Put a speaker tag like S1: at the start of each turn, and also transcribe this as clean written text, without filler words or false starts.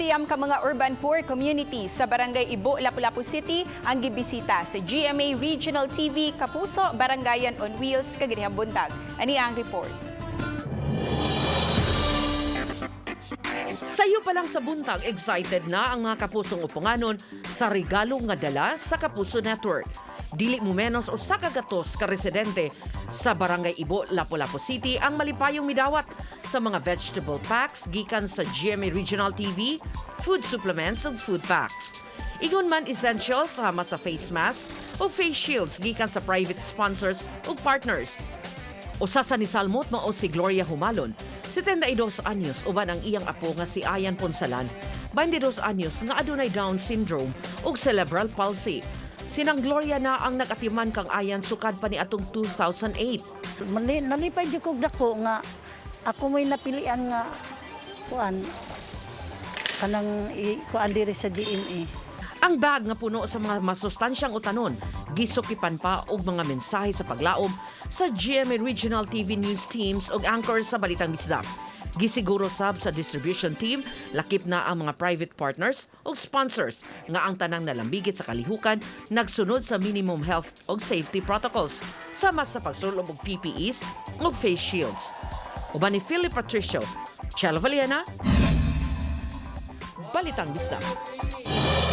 S1: Siyam ka mga urban poor communities sa Barangay Ibo, Lapu-Lapu City ang gibisita sa GMA Regional TV Kapuso, Barangayan on Wheels, Cagirihang Buntag. Ani ang report.
S2: Sayo pa lang sa buntag, excited na ang mga kapusong upunganon sa regalo nga dala sa Kapuso Network. Dili mo menos o sa kagatos ka residente sa Barangay Ibo, Lapu-Lapu City ang malipayong midawat sa mga vegetable packs gikan sa GMA Regional TV, food supplements ug food packs. Igon man essentials sama sa face mask o face shields gikan sa private sponsors ug partners. Usa sa ni Salmot mao si Gloria Humalon, 72 anyos uban ang iyang apo nga si Ayan Ponsalan, 22 anyos nga adunay Down syndrome ug cerebral palsy. Sinang Gloria na ang nagatiman kang Ayan sukad pa ni atong 2008.
S3: Nalipay jud kog dako nga ako may napilian nga kuan kanang kuan diri sa GMA.
S2: Ang bag nga puno sa mga masustansyang utanon, gisukipan pa og mga mensahe sa paglaom sa GMA Regional TV News teams ug anchors sa Balitang Bisdak. Gisiguro sab sa distribution team, lakip na ang mga private partners ug sponsors nga ang tanang nalambigit sa kalihukan nagsunod sa minimum health ug safety protocols sama sa pagsulong og PPEs ug face shields. Uban ni Philip Patricio, Chela Valiena, Balitang Bisdak.